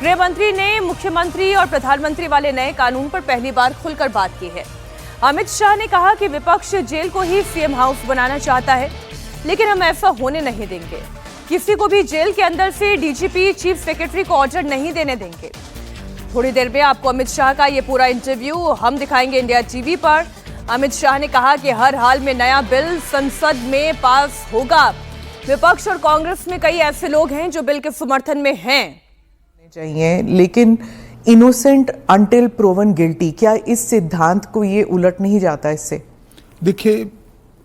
गृह मंत्री ने मुख्यमंत्री और प्रधानमंत्री वाले नए कानून पर पहली बार खुलकर बात की है। अमित शाह ने कहा कि विपक्ष जेल को ही सीएम हाउस बनाना चाहता है, लेकिन हम ऐसा होने नहीं देंगे। किसी को भी जेल के अंदर से डीजीपी, चीफ सेक्रेटरी को ऑर्डर नहीं देने देंगे। थोड़ी देर में आपको अमित शाह का ये पूरा इंटरव्यू हम दिखाएंगे इंडिया टीवी पर। अमित शाह ने कहा कि हर हाल में नया बिल संसद में पास होगा। विपक्ष और कांग्रेस में कई ऐसे लोग हैं जो बिल के समर्थन में हैं। चाहिए, लेकिन इनोसेंट अंटिल प्रूवन गिल्टी, क्या इस सिद्धांत को ये उलट नहीं जाता इससे? देखिए,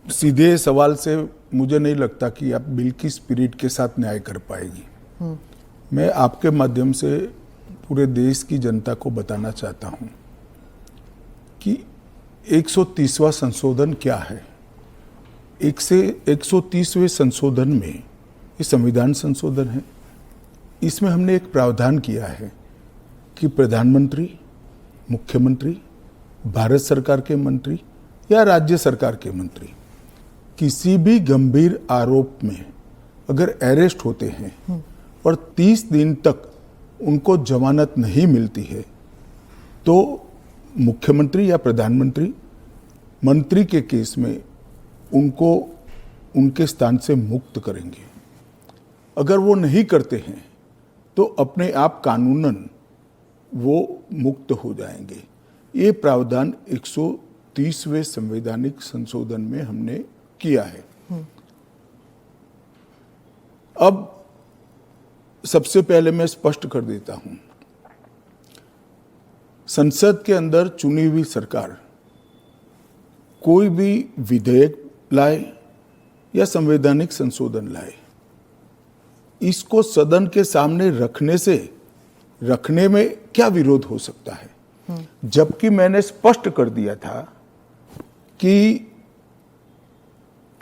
सीधे सवाल से मुझे नहीं लगता कि आप बिल की स्पिरिट के साथ न्याय कर पाएगी। मैं आपके माध्यम से पूरे देश की जनता को बताना चाहता हूं कि 130वां संशोधन क्या है। 130वें संशोधन में ये संविधान संशोधन है। इसमें हमने एक प्रावधान किया है कि प्रधानमंत्री, मुख्यमंत्री, भारत सरकार के मंत्री या राज्य सरकार के मंत्री किसी भी गंभीर आरोप में अगर अरेस्ट होते हैं और 30 दिन तक उनको जमानत नहीं मिलती है तो मुख्यमंत्री या प्रधानमंत्री मंत्री के केस में उनको उनके स्थान से मुक्त करेंगे। अगर वो नहीं करते हैं तो अपने आप कानूनन वो मुक्त हो जाएंगे। ये प्रावधान 130वें संवैधानिक संशोधन में हमने किया है। अब सबसे पहले मैं स्पष्ट कर देता हूं, संसद के अंदर चुनी हुई सरकार कोई भी विधेयक लाए या संवैधानिक संशोधन लाए, इसको सदन के सामने रखने में क्या विरोध हो सकता है? जबकि मैंने स्पष्ट कर दिया था कि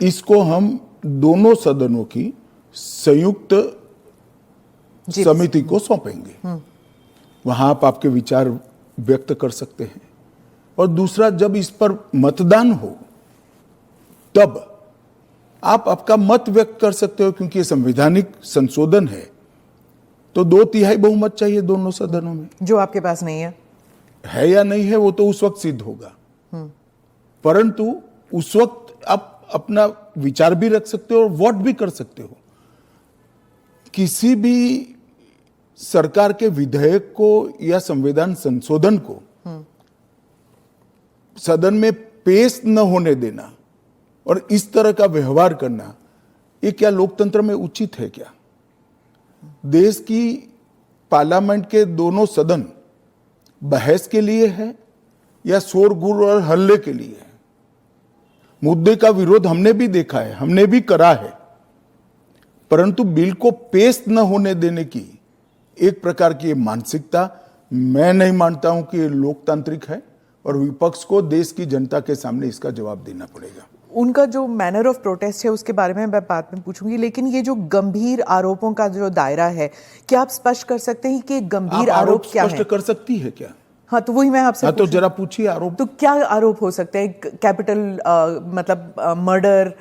इसको हम दोनों सदनों की संयुक्त समिति को सौंपेंगे। वहां आप आपके विचार व्यक्त कर सकते हैं। और दूसरा, जब इस पर मतदान हो तब आप आपका मत व्यक्त कर सकते हो, क्योंकि ये संवैधानिक संशोधन है तो 2/3 बहुमत चाहिए दोनों सदनों में, जो आपके पास नहीं है या नहीं है वो तो उस वक्त सिद्ध होगा। परंतु उस वक्त आप अपना विचार भी रख सकते हो और वोट भी कर सकते हो। किसी भी सरकार के विधेयक को या संविधान संशोधन को सदन में पेश न होने देना और इस तरह का व्यवहार करना, ये क्या लोकतंत्र में उचित है? क्या देश की पार्लियामेंट के दोनों सदन बहस के लिए है या शोरगुल और हल्ले के लिए है? मुद्दे का विरोध हमने भी देखा है, हमने भी करा है, परंतु बिल को पेश न होने देने की एक प्रकार की मानसिकता मैं नहीं मानता हूं कि ये लोकतांत्रिक है और विपक्ष को देश की जनता के सामने इसका जवाब देना पड़ेगा। उनका जो मैनर ऑफ प्रोटेस्ट है उसके बारे में मैं बाद में पूछूंगी, लेकिन ये जो गंभीर आरोपों का जो दायरा है, क्या आप स्पष्ट कर सकते हैं कि गंभीर आरोप क्या है? स्पष्ट कर सकती है क्या? हाँ, तो वही मैं आपसे तो जरा पूछिए आरोप। तो क्या आरोप हो सकते हैं? कैपिटल मतलब मर्डर,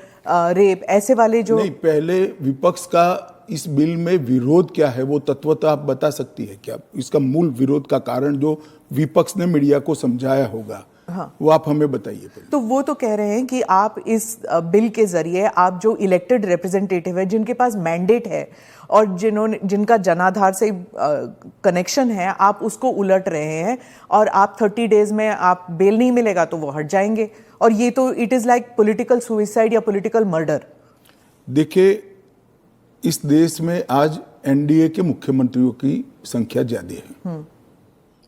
रेप, ऐसे वाले जो नहीं, पहले विपक्ष का इस बिल में विरोध क्या है वो तत्वतः आप बता सकती है क्या? इसका मूल विरोध का कारण जो विपक्ष ने मीडिया को समझाया होगा, हाँ, वो आप हमें बताइए। तो वो तो कह रहे हैं कि आप इस बिल के जरिए आप जो इलेक्टेड रिप्रेजेंटेटिव है, जिनके पास मैंडेट है और जिनका जनाधार से कनेक्शन है, आप उसको उलट रहे हैं और आप 30 डेज में आप बेल नहीं मिलेगा तो वो हट जाएंगे। और ये तो it is like political suicide या पॉलिटिकल मर्डर। देखिए, इस देश में आज एनडीए के मुख्यमंत्रियों की संख्या ज्यादा है।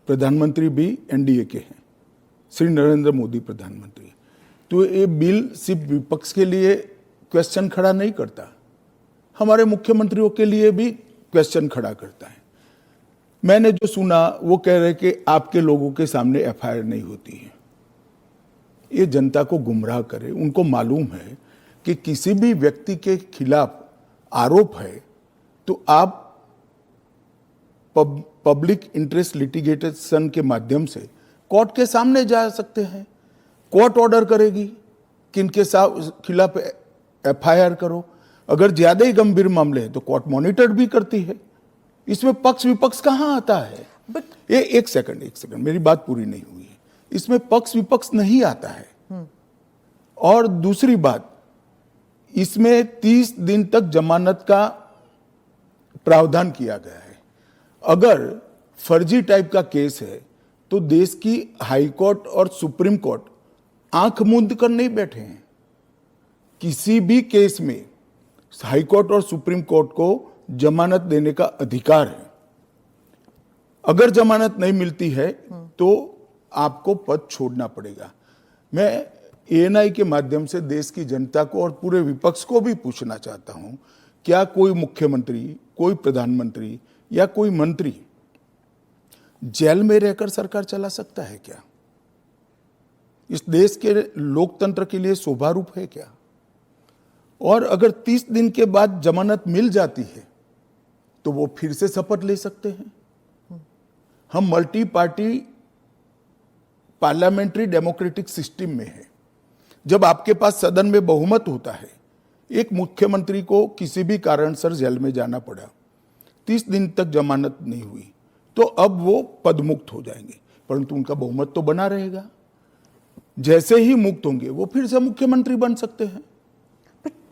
प्रधानमंत्री भी एनडीए के हैं, श्री नरेंद्र मोदी प्रधानमंत्री। तो ये बिल सिर्फ विपक्ष के लिए क्वेश्चन खड़ा नहीं करता, हमारे मुख्यमंत्रियों के लिए भी क्वेश्चन खड़ा करता है। मैंने जो सुना वो कह रहे कि आपके लोगों के सामने एफआईआर नहीं होती है। ये जनता को गुमराह करे। उनको मालूम है कि किसी भी व्यक्ति के खिलाफ आरोप है तो आप पब्लिक इंटरेस्ट लिटिगेशन के माध्यम से कोर्ट के सामने जा सकते हैं। कोर्ट ऑर्डर करेगी कि इनके खिलाफ एफआईआर करो। अगर ज्यादा ही गंभीर मामले हैं तो कोर्ट मॉनिटर भी करती है। इसमें पक्ष विपक्ष कहाँ आता है? बट एक सेकंड, मेरी बात पूरी नहीं हुई है। इसमें पक्ष विपक्ष नहीं आता है। और दूसरी बात, इसमें 30 दिन तक जमानत का प्रावधान किया गया है। अगर फर्जी टाइप का केस है तो देश की हाई कोर्ट और सुप्रीम कोर्ट आंख मूंद कर नहीं बैठे हैं। किसी भी केस में हाई कोर्ट और सुप्रीम कोर्ट को जमानत देने का अधिकार है। अगर जमानत नहीं मिलती है तो आपको पद छोड़ना पड़ेगा। मैं एएनआई के माध्यम से देश की जनता को और पूरे विपक्ष को भी पूछना चाहता हूं, क्या कोई मुख्यमंत्री, कोई प्रधानमंत्री या कोई मंत्री जेल में रहकर सरकार चला सकता है क्या? इस देश के लोकतंत्र के लिए शोभा रूप है क्या? और अगर 30 दिन के बाद जमानत मिल जाती है तो वो फिर से शपथ ले सकते हैं। हम multi party parliamentary democratic system में है। जब आपके पास सदन में बहुमत होता है, एक मुख्यमंत्री को किसी भी कारणसर जेल में जाना पड़ा, 30 दिन तक जमानत नहीं हुई, तो अब वो पदमुक्त हो जाएंगे, परंतु उनका बहुमत तो बना रहेगा। जैसे ही मुक्त होंगे वो फिर से मुख्यमंत्री बन सकते हैं।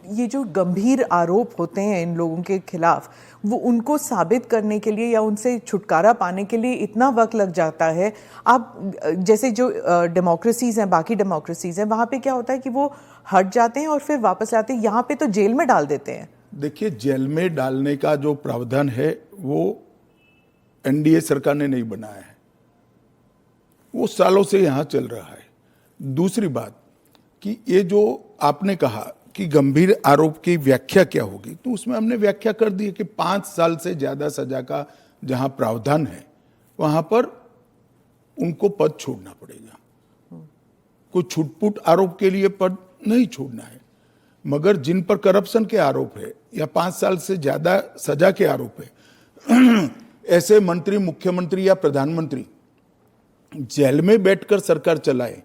ये जो गंभीर आरोप होते हैं इन लोगों के खिलाफ, वो उनको साबित करने के लिए या उनसे छुटकारा पाने के लिए इतना वक्त लग जाता है। आप जैसे जो डेमोक्रेसीज हैं, बाकी डेमोक्रेसीज हैं, वहाँ पे क्या होता है कि वो हट जाते हैं और फिर वापस आते हैं। यहाँ पे तो जेल में डाल देते हैं। देखिए, जेल में डालने का जो प्रावधान है वो एनडीए सरकार ने नहीं बनाया है, वो सालों से यहाँ चल रहा है। दूसरी बात कि ये जो आपने कहा कि गंभीर आरोप की व्याख्या क्या होगी, तो उसमें हमने व्याख्या कर दी है कि 5 साल से ज्यादा सजा का जहां प्रावधान है वहां पर उनको पद छोड़ना पड़ेगा। कोई छुटपुट आरोप के लिए पद नहीं छोड़ना है, मगर जिन पर करप्शन के आरोप है या 5 साल से ज्यादा सजा के आरोप है, ऐसे मंत्री, मुख्यमंत्री या प्रधानमंत्री जेल में बैठकर सरकार चलाए,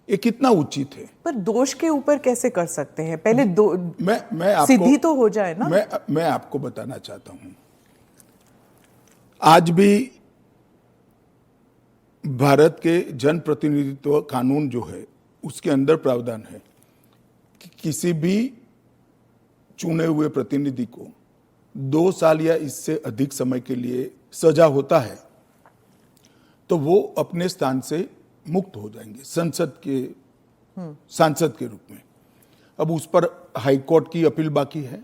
ये कितना उचित है? पर दोष के ऊपर कैसे कर सकते हैं? पहले मैं आपको सिद्धि तो हो जाए ना। मैं आपको बताना चाहता हूं, आज भी भारत के जन प्रतिनिधित्व कानून जो है उसके अंदर प्रावधान है कि किसी भी चुने हुए प्रतिनिधि को 2 साल या इससे अधिक समय के लिए सजा होता है तो वो अपने स्थान से मुक्त हो जाएंगे सांसद के रूप में। अब उस पर हाई कोर्ट की अपील बाकी है,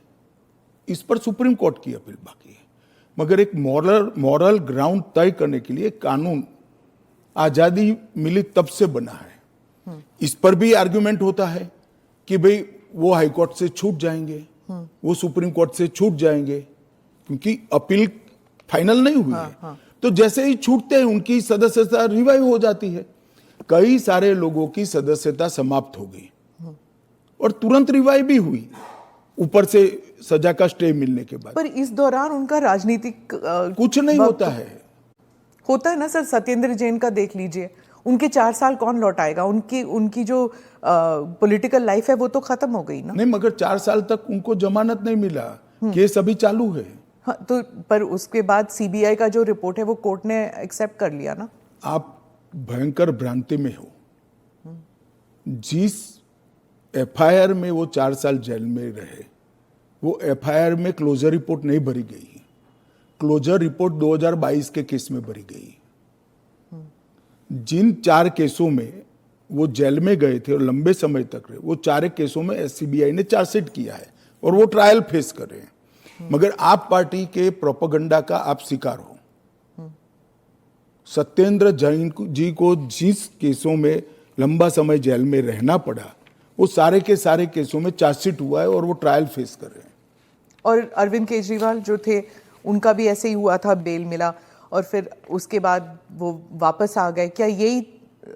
इस पर सुप्रीम कोर्ट की अपील बाकी है, मगर एक मॉरल ग्राउंड तय करने के लिए कानून आजादी मिली तब से बना है। इस पर भी आर्गुमेंट होता है कि भाई वो हाई कोर्ट से छूट जाएंगे, वो सुप्रीम कोर्ट से छूट जाएंगे, क्योंकि अपील फाइनल नहीं हुई है। तो जैसे ही छूटते हैं उनकी सदस्यता रिवाइव हो जाती है। कई सारे लोगों की सदस्यता समाप्त हो गई और तुरंत रिवाइव भी हुई, ऊपर से सजा का स्टे मिलने के बाद। पर इस दौरान उनका राजनीतिक कुछ नहीं होता है ना सर। सत्येंद्र जैन का देख लीजिए, उनके 4 साल कौन लौटाएगा? उनकी जो पॉलिटिकल लाइफ है वो तो खत्म हो गई ना। नहीं, मगर 4 साल तक उनको जमानत नहीं मिला, केस अभी चालू है। हाँ, तो पर उसके बाद सीबीआई का जो रिपोर्ट है वो कोर्ट ने एक्सेप्ट कर लिया ना। आप भयंकर भ्रांति में हो। जिस एफआईआर में वो 4 साल जेल में रहे, वो एफआईआर में क्लोजर रिपोर्ट नहीं भरी गई। क्लोजर रिपोर्ट 2022 के केस में भरी गई। जिन 4 केसों में वो जेल में गए थे और लंबे समय तक रहे, वो 4 केसों में सीबीआई ने चार्जशीट किया है और वो ट्रायल फेस कर रहे हैं। मगर आप पार्टी के प्रोपेगेंडा का आप शिकार हो। सत्येंद्र जैन जी को जिस केसों में लंबा समय जेल में रहना पड़ा, वो सारे के सारे केसों में चार्जशीट हुआ है और वो ट्रायल फेस कर रहे हैं। और अरविंद केजरीवाल जो थे, उनका भी ऐसे ही हुआ था, बेल मिला और फिर उसके बाद वो वापस आ गए। क्या यही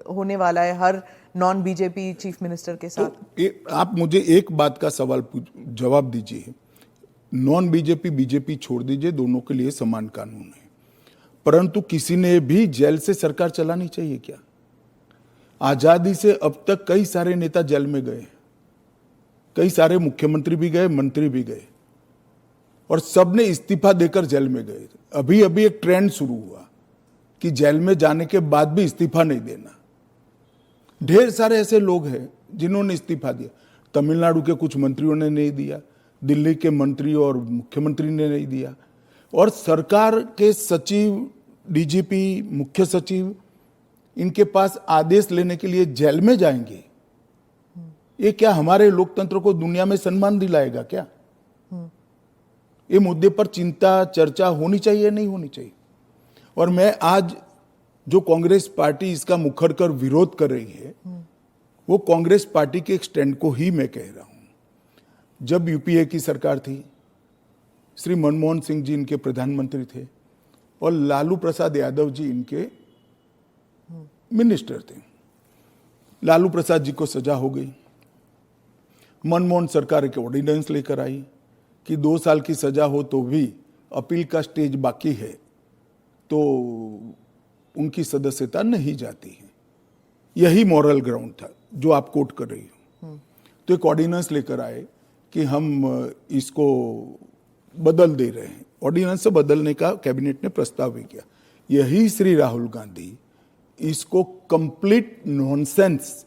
होने वाला है हर नॉन बीजेपी चीफ मिनिस्टर के साथ? तो आप मुझे एक बात का जवाब दीजिए। नॉन बीजेपी बीजेपी छोड़ दीजिए, दोनों के लिए समान कानून है, परंतु किसी ने भी जेल से सरकार चलानी चाहिए क्या? आजादी से अब तक कई सारे नेता जेल में गए, कई सारे मुख्यमंत्री भी गए, मंत्री भी गए। और सब ने इस्तीफा देकर जेल में गए। अभी अभी एक ट्रेंड शुरू हुआ कि जेल में जाने के बाद भी इस्तीफा नहीं देना। ढेर सारे ऐसे लोग हैं जिन्होंने इस्तीफा दिया। तमिलनाडु के कुछ मंत्रियों ने नहीं दिया, दिल्ली के मंत्री और मुख्यमंत्री ने नहीं दिया, और सरकार के सचिव, डीजीपी, मुख्य सचिव इनके पास आदेश लेने के लिए जेल में जाएंगे। ये क्या हमारे लोकतंत्र को दुनिया में सम्मान दिलाएगा क्या? ये मुद्दे पर चिंता, चर्चा होनी चाहिए, नहीं होनी चाहिए। और मैं आज जो कांग्रेस पार्टी इसका मुखर कर विरोध कर रही है, वो कांग्रेस पार्टी के एक स्टैंड को ही मैं कह रहा हूं। जब यूपीए की सरकार थी, श्री मनमोहन सिंह जी इनके प्रधानमंत्री थे और लालू प्रसाद यादव जी इनके मिनिस्टर थे। लालू प्रसाद जी को सजा हो गई। मनमोहन सरकार एक ऑर्डिनेंस लेकर आई कि 2 साल की सजा हो तो भी अपील का स्टेज बाकी है तो उनकी सदस्यता नहीं जाती है। यही मॉरल ग्राउंड था जो आप कोट कर रही हो। तो एक ऑर्डिनेंस लेकर आए कि हम इसको बदल दे रहे हैं। ऑर्डिनेंस से बदलने का कैबिनेट ने प्रस्ताव भी किया। यही श्री राहुल गांधी इसको कंप्लीट नॉनसेंस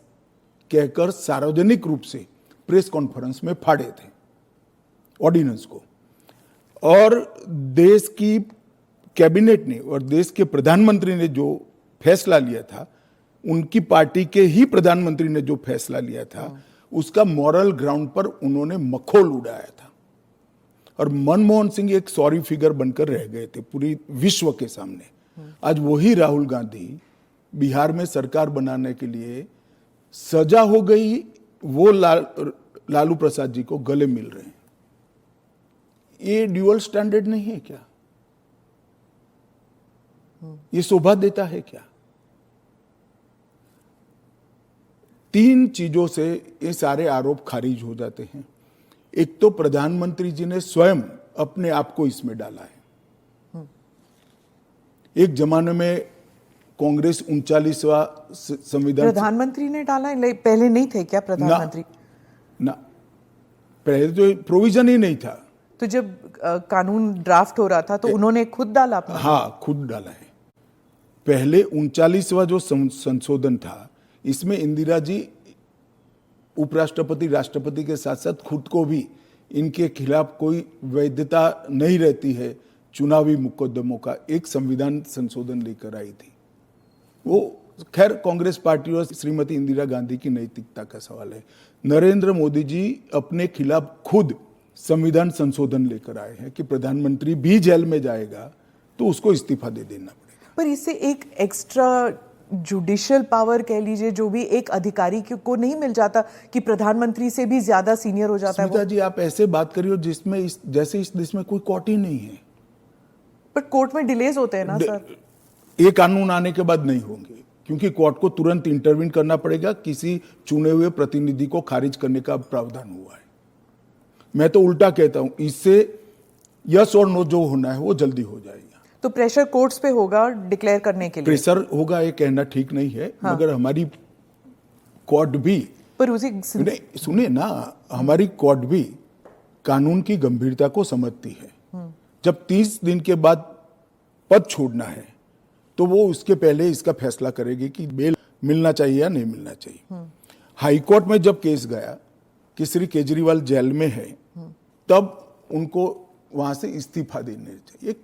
कहकर सार्वजनिक रूप से प्रेस कॉन्फ्रेंस में फाड़े थे ऑर्डिनेंस को। और देश की कैबिनेट ने और देश के प्रधानमंत्री ने जो फैसला लिया था, उनकी पार्टी के ही प्रधानमंत्री ने जो फैसला लिया था, उसका मॉरल ग्राउंड पर उन्होंने मखौल उड़ाया था। और मनमोहन सिंह एक सॉरी फिगर बनकर रह गए थे पूरी विश्व के सामने। आज वही राहुल गांधी बिहार में सरकार बनाने के लिए सजा हो गई, वो लालू प्रसाद जी को गले मिल रहे हैं। ये ड्यूअल स्टैंडर्ड नहीं है क्या? ये शोभा देता है क्या? 3 चीजों से ये सारे आरोप खारिज हो जाते हैं। एक तो प्रधानमंत्री जी ने स्वयं अपने आप को इसमें डाला है। एक जमाने में कांग्रेस 39वां संविधान, प्रधानमंत्री ने डाला है, पहले नहीं थे क्या प्रधानमंत्री? ना, पहले तो प्रोविजन ही नहीं था। तो जब कानून ड्राफ्ट हो रहा था तो उन्होंने खुद डाला अपना? हाँ, खुद डाला है। पहले 39वां जो संशोधन था, इसमें इंदिरा जी उपराष्ट्रपति, राष्ट्रपति के साथ साथ खुद को भी इनके खिलाफ कोई वैधता नहीं रहती है चुनावी मुकदमों का एक संविधान संशोधन लेकर आई थी। वो खैर कांग्रेस पार्टी और श्रीमती इंदिरा गांधी की नैतिकता का सवाल है। नरेंद्र मोदी जी अपने खिलाफ खुद संविधान संशोधन लेकर आए हैं कि प्रधानमंत्री भी जेल में जाएगा तो उसको इस्तीफा दे देना पड़ेगा। पर इससे एक एक्स्ट्रा जुडिशियल पावर कह लीजिए जो भी एक अधिकारी को नहीं मिल जाता कि प्रधानमंत्री से भी ज्यादा सीनियर हो जाता है वो? जी, आप ऐसे बात करिए जिसमें जैसे इस देश में कोई कोर्ट ही नहीं है। पर कोर्ट में डिलेज होते हैं ना सर? ये कानून आने के बाद नहीं होंगे, क्योंकि कोर्ट को तुरंत इंटरवीन करना पड़ेगा। किसी चुने हुए प्रतिनिधि को खारिज करने का प्रावधान हुआ है। मैं तो उल्टा कहता हूं, इससे यस और नो जो होना है वो जल्दी हो जाएगा। तो प्रेशर कोर्ट्स पे होगा डिक्लेयर करने के लिए? प्रेशर होगा ये कहना ठीक नहीं है। हाँ। मगर हमारी कोर्ट भी, पर उसी सुनिए ना, हमारी कोर्ट भी कानून की गंभीरता को समझती है। जब 30 दिन के बाद पद छोड़ना है तो वो उसके पहले इसका फैसला करेगी कि बेल मिलना चाहिए या नहीं मिलना चाहिए। हाईकोर्ट में जब केस गया कि श्री केजरीवाल जेल में है, तब उनको वहां से इस्तीफा देने चाहिए। एक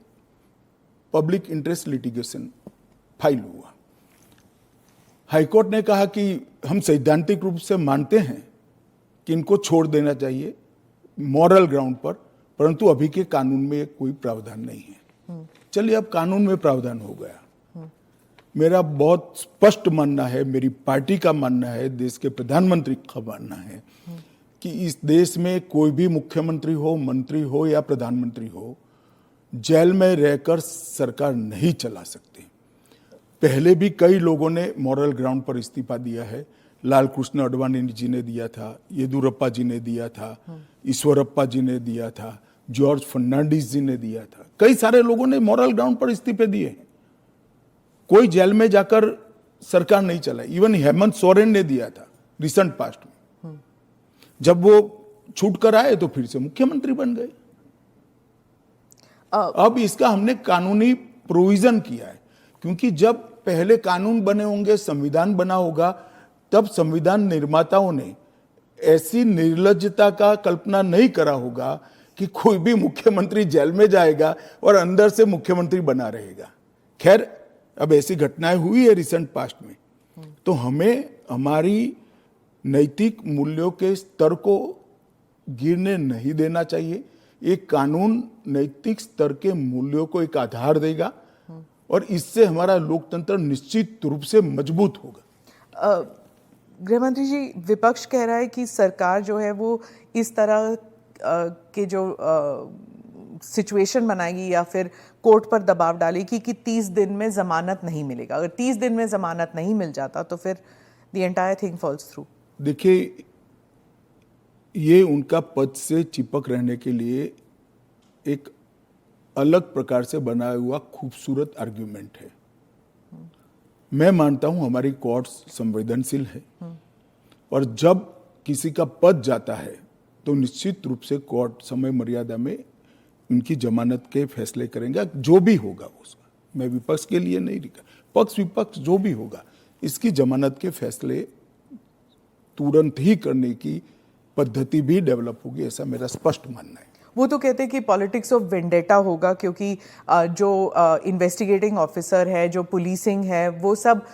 पब्लिक इंटरेस्ट लिटिगेशन फाइल हुआ। हाईकोर्ट ने कहा कि हम सैद्धांतिक रूप से मानते हैं कि इनको छोड़ देना चाहिए मॉरल ग्राउंड पर, परंतु अभी के कानून में कोई प्रावधान नहीं है। चलिए, अब कानून में प्रावधान हो गया। मेरा बहुत स्पष्ट मानना है, मेरी पार्टी का मानना है, देश के प्रधानमंत्री का मानना है कि इस देश में कोई भी मुख्यमंत्री हो, मंत्री हो या प्रधानमंत्री हो, जेल में रहकर सरकार नहीं चला सकते। पहले भी कई लोगों ने मॉरल ग्राउंड पर इस्तीफा दिया है। लाल कृष्ण अडवाणी जी ने दिया था, येदुरप्पा जी ने दिया था, ईश्वरप्पा जी ने दिया था, जॉर्ज फर्नांडिस जी ने दिया था। कई सारे लोगों ने मॉरल ग्राउंड पर इस्तीफे दिए हैं। कोई जेल में जाकर सरकार नहीं चलाई। इवन हेमंत सोरेन ने दिया था रिसेंट पास्ट में। जब वो छूट कर आए तो फिर से मुख्यमंत्री बन गए। अब इसका हमने कानूनी प्रोविजन किया है, क्योंकि जब पहले कानून बने होंगे, संविधान बना होगा, तब संविधान निर्माताओं ने ऐसी निर्लज्जता का कल्पना नहीं करा होगा कि कोई भी मुख्यमंत्री जेल में जाएगा और अंदर से मुख्यमंत्री बना रहेगा। खैर, अब ऐसी घटनाएं हुई है रिसेंट पास्ट में, तो हमें हमारी नैतिक मूल्यों के स्तर को गिरने नहीं देना चाहिए। एक कानून नैतिक स्तर के मूल्यों को एक आधार देगा और इससे हमारा लोकतंत्र निश्चित रूप से मजबूत होगा। गृह मंत्री जी, विपक्ष कह रहा है कि सरकार जो है वो इस तरह के जो सिचुएशन बनाएगी या फिर कोर्ट पर दबाव डालेगी कि 30 दिन में जमानत नहीं मिलेगा। अगर 30 दिन में जमानत नहीं मिल जाता तो फिर the entire thing falls through. देखिए, ये उनका पद से चिपक रहने के लिए एक अलग प्रकार से बनाया हुआ खूबसूरत आर्ग्यूमेंट है। मैं मानता हूं हमारी कोर्ट्स संवेदनशील है और जब किसी का पद जाता है तो निश्चित रूप से कोर्ट समय मर्यादा में उनकी जमानत के फैसले करेंगे, जो भी होगा उसका। मैं विपक्ष के लिए नहीं लिखा, पक्ष विपक्ष जो भी होगा, इसकी जमानत के फैसले तुरंत ही करने की पद्धति भी डेवलप होगी, ऐसा मेरा स्पष्ट मानना है। वो तो कहते हैं कि पॉलिटिक्स ऑफ वेंडेटा होगा, क्योंकि जो इन्वेस्टिगेटिंग ऑफिसर है, जो पुलिसिंग है, वो सब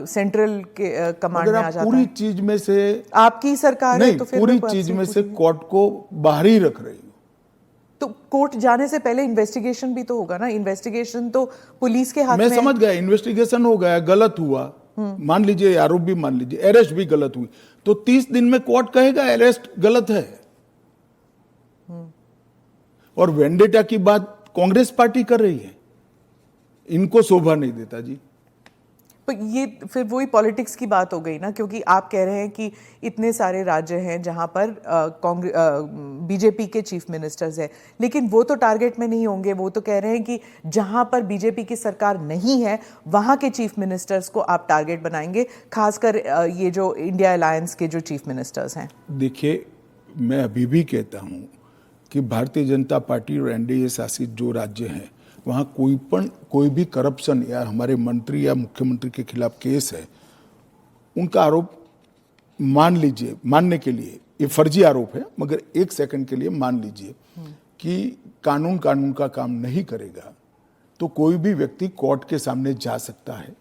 सेंट्रल के कमांड में आ जाता है। पूरी चीज में से आपकी सरकार नहीं, है तो फिर पूरी चीज में से कोर्ट को बाहर ही रख रही हो। तो कोर्ट जाने से पहले इन्वेस्टिगेशन भी तो होगा ना। इन्वेस्टिगेशन तो पुलिस के हाथ में। मैं समझ गया, इन्वेस्टिगेशन हो गया, गलत हुआ, मान लीजिए आरोप भी मान लीजिए, अरेस्ट भी गलत हुई, तो 30 दिन में कोर्ट कहेगा अरेस्ट गलत है। और वेंडेटा की बात कांग्रेस पार्टी कर रही है, इनको शोभा नहीं देता जी। पर ये फिर वही पॉलिटिक्स की बात हो गई ना, क्योंकि आप कह रहे हैं कि इतने सारे राज्य हैं जहां पर बीजेपी के चीफ मिनिस्टर्स हैं, लेकिन वो तो टारगेट में नहीं होंगे। वो तो कह रहे हैं कि जहां पर बीजेपी की सरकार नहीं है वहां के चीफ मिनिस्टर्स को आप टारगेट बनाएंगे, खासकर ये जो इंडिया अलायंस के जो चीफ मिनिस्टर्स हैं। देखिए, मैं अभी भी कहता हूं कि भारतीय जनता पार्टी और एनडीए शासित जो राज्य हैं वहाँ कोई भी करप्शन या हमारे मंत्री या मुख्यमंत्री के खिलाफ केस है, उनका आरोप मान लीजिए, मानने के लिए ये फर्जी आरोप है, मगर एक सेकंड के लिए मान लीजिए कि कानून का काम नहीं करेगा, तो कोई भी व्यक्ति कोर्ट के सामने जा सकता है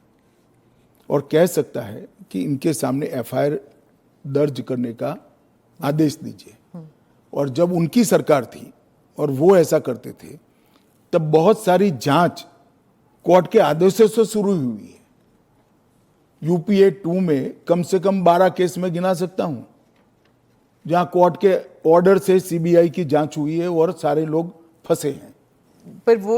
और कह सकता है कि इनके सामने एफआईआर दर्ज करने का आदेश दीजिए। और जब उनकी सरकार थी और वो ऐसा करते थे, तब बहुत सारी जांच कोर्ट के आदेशों से शुरू हुई है। यूपीए 2 में कम से कम 12 केस में गिना सकता हूं जहां कोर्ट के ऑर्डर से सीबीआई की जांच हुई है और सारे लोग फंसे हैं। पर वो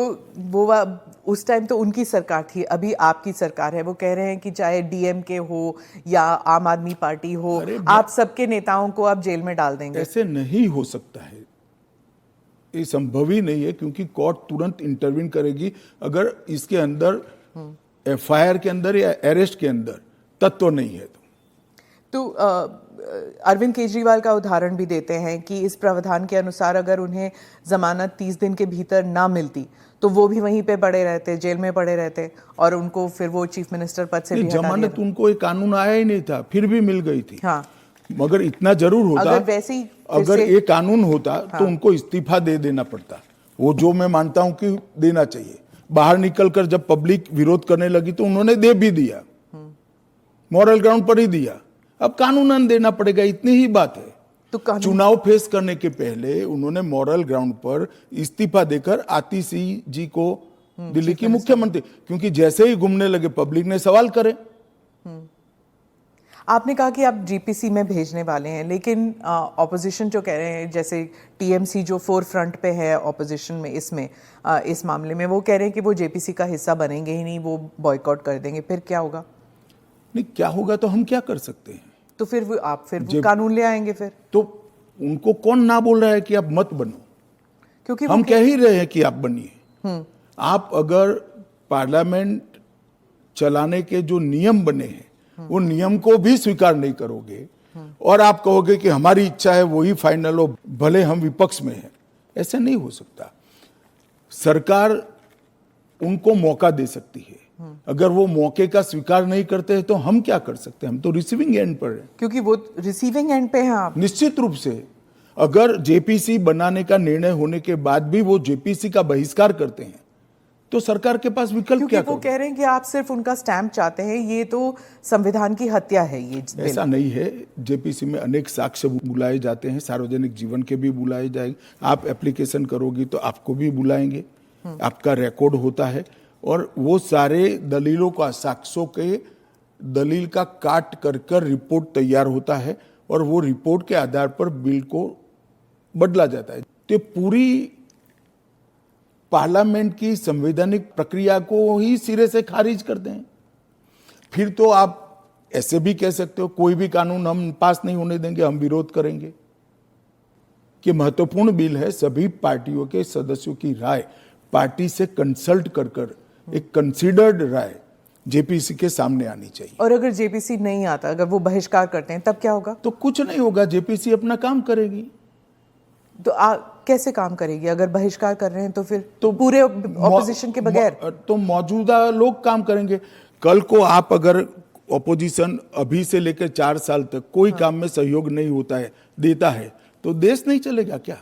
उस टाइम तो उनकी सरकार थी, अभी आपकी सरकार है। वो कह रहे हैं कि चाहे डीएमके हो या आम आदमी पार्टी हो, आप सबके नेताओं को आप जेल में डाल देंगे। ऐसे नहीं हो सकता है, ये संभव ही नहीं है, क्योंकि कोर्ट तुरंत इंटरवीन करेगी अगर इसके अंदर एफआईआर के अंदर या अरेस्ट के अंदर तत्व नहीं है तो अरविंद केजरीवाल का उदाहरण भी देते हैं कि इस प्रावधान के अनुसार अगर उन्हें जमानत 30 दिन के भीतर ना मिलती तो वो भी वहीं पे पड़े रहते, जेल में पड़े रहते, और उनको फिर वो चीफ मिनिस्टर पद से भी हटा दिया। जमानत उनको एक कानून आया ही नहीं था, फिर भी मिल गई थी। हाँ, मगर इतना जरूर होता, अगर ये कानून होता तो उनको इस्तीफा दे देना पड़ता। वो जो मैं मानता हूं कि देना चाहिए। बाहर निकलकर जब पब्लिक विरोध करने लगी तो उन्होंने दे भी दिया, मॉरल ग्राउंड पर ही दिया। अब कानूनन देना पड़ेगा, इतनी ही बात है। तो चुनाव फेस करने के पहले उन्होंने मॉरल ग्राउंड पर इस्तीफा देकर आतिशी जी को दिल्ली की मुख्यमंत्री, क्योंकि जैसे ही घूमने लगे पब्लिक ने सवाल करे। आपने कहा कि आप जीपीसी में भेजने वाले हैं, लेकिन ऑपोजिशन जो कह रहे हैं, जैसे टीएमसी जो फोर फ्रंट पे है ऑपोजिशन में, इसमें इस मामले में वो कह रहे हैं कि वो जेपीसी का हिस्सा बनेंगे ही नहीं, वो बॉयकॉट कर देंगे। फिर क्या होगा? नहीं, क्या होगा तो हम क्या कर सकते हैं? तो फिर वो कानून ले आएंगे फिर। तो उनको कौन ना बोल रहा है कि आप मत बनो? क्योंकि हम कह ही रहे हैं कि आप बनिए। आप अगर पार्लियामेंट चलाने के जो नियम बने हैं वो नियम को भी स्वीकार नहीं करोगे और आप कहोगे कि हमारी इच्छा है वही फाइनल हो, भले हम विपक्ष में हैं, ऐसा नहीं हो सकता। सरकार उनको मौका दे सकती है। अगर वो मौके का स्वीकार नहीं करते हैं तो हम क्या कर सकते हैं? हम तो रिसीविंग एंड पर हैं। क्योंकि वो रिसीविंग एंड पे हैं आप। निश्चित रूप से अगर जेपीसी बनाने का निर्णय होने के बाद भी वो जेपीसी का बहिष्कार करते हैं तो सरकार के पास विकल्प क्योंकि क्या वो कह रहे हैं कि आप सिर्फ उनका स्टैंप चाहते हैं, ये तो संविधान की हत्या है ये बिल। ऐसा नहीं है। जेपीसी में अनेक साक्ष्य बुलाए जाते हैं, सार्वजनिक जीवन के भी बुलाए जाएंगे। आप एप्लीकेशन करोगी तो आपको भी बुलाएंगे, आपका रिकॉर्ड होता है और वो सारे दलीलों का, साक्ष्यों के दलील का काट कर रिपोर्ट तैयार होता है और वो रिपोर्ट के आधार पर बिल को बदला जाता है। तो पूरी पार्लियामेंट की संवैधानिक प्रक्रिया को ही सिरे से खारिज कर दें। फिर तो आप ऐसे भी कह सकते हो कोई भी कानून हम पास नहीं होने देंगे, हम विरोध करेंगे। कि महत्वपूर्ण बिल है, सभी पार्टियों के सदस्यों की राय पार्टी से कंसल्ट कर एक कंसीडर्ड राय जेपीसी के सामने आनी चाहिए। और अगर जेपीसी नहीं आता, अगर वो बहिष्कार करते हैं, तब क्या होगा? तो कुछ नहीं होगा, जेपीसी अपना काम करेगी। तो कैसे काम करेगी? अगर बहिष्कार कर रहे हैं तो फिर तो पूरे ऑपोजिशन के बगैर तो मौजूदा लोग काम करेंगे। कल को आप अगर ऑपोजिशन अभी से लेकर 4 साल तक कोई काम में सहयोग नहीं होता है, देता है, तो देश नहीं चलेगा क्या?